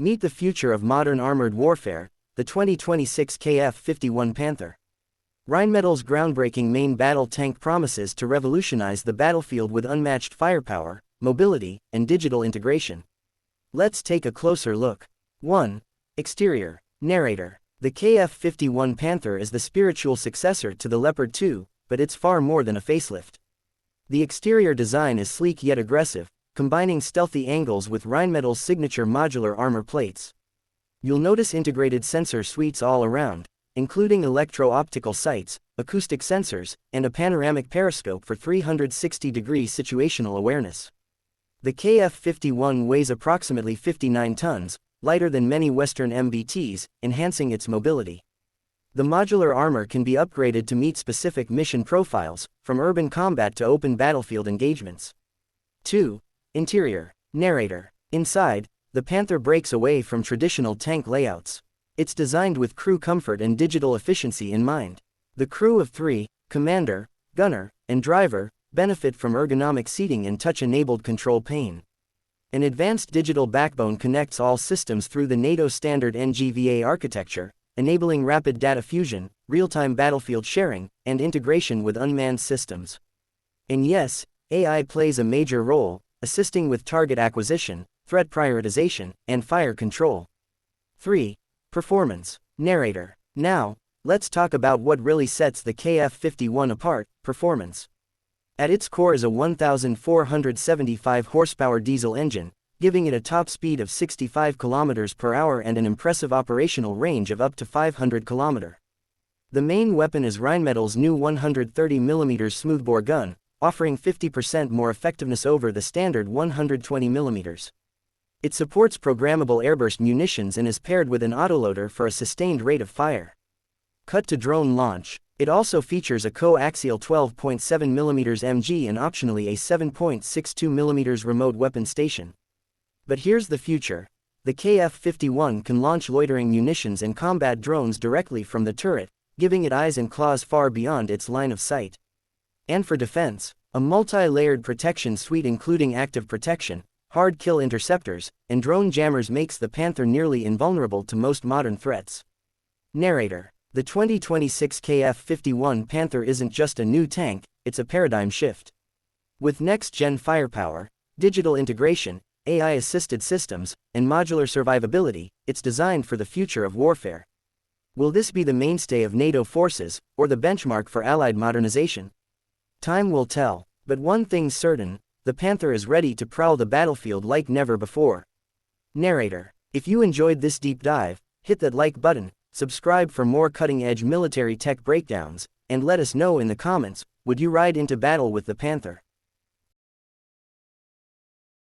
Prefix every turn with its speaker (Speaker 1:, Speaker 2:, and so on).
Speaker 1: Meet the future of modern armored warfare, the 2026 KF51 Panther. Rheinmetall's groundbreaking main battle tank promises to revolutionize the battlefield with unmatched firepower, mobility, and digital integration. Let's take a closer look. 1. Exterior. Narrator. The KF51 Panther is the spiritual successor to the Leopard 2, but it's far more than a facelift. The exterior design is sleek yet aggressive, combining stealthy angles with Rheinmetall's signature modular armor plates. You'll notice integrated sensor suites all around, including electro-optical sights, acoustic sensors, and a panoramic periscope for 360-degree situational awareness. The KF51 weighs approximately 59 tons, lighter than many Western MBTs, enhancing its mobility. The modular armor can be upgraded to meet specific mission profiles, from urban combat to open battlefield engagements. 2. Interior. Narrator. Inside, the Panther breaks away from traditional tank layouts. It's designed with crew comfort and digital efficiency in mind. The crew of 3, commander, gunner, and driver, benefit from ergonomic seating and touch-enabled control pane. An advanced digital backbone connects all systems through the NATO standard NGVA architecture, enabling rapid data fusion, real-time battlefield sharing, and integration with unmanned systems. And yes, AI plays a major role, assisting with target acquisition, threat prioritization, and fire control. 3. Performance. Narrator. Now, let's talk about what really sets the KF51 apart: performance. At its core is a 1,475 horsepower diesel engine, giving it a top speed of 65 km per hour and an impressive operational range of up to 500 km. The main weapon is Rheinmetall's new 130mm smoothbore gun, offering 50% more effectiveness over the standard 120mm. It supports programmable airburst munitions and is paired with an autoloader for a sustained rate of fire. Cut to drone launch. It also features a coaxial 12.7mm MG and optionally a 7.62mm remote weapon station. But here's the future. The KF51 can launch loitering munitions and combat drones directly from the turret, giving it eyes and claws far beyond its line of sight. And for defense, a multi-layered protection suite including active protection, hard kill interceptors, and drone jammers makes the Panther nearly invulnerable to most modern threats. Narrator. The 2026 KF51 Panther isn't just a new tank, it's a paradigm shift. With next-gen firepower, digital integration, AI-assisted systems, and modular survivability, it's designed for the future of warfare. Will this be the mainstay of NATO forces, or the benchmark for Allied modernization? Time will tell, but one thing's certain: the Panther is ready to prowl the battlefield like never before. Narrator. If you enjoyed this deep dive, hit that like button, subscribe for more cutting-edge military tech breakdowns, and let us know in the comments, would you ride into battle with the Panther?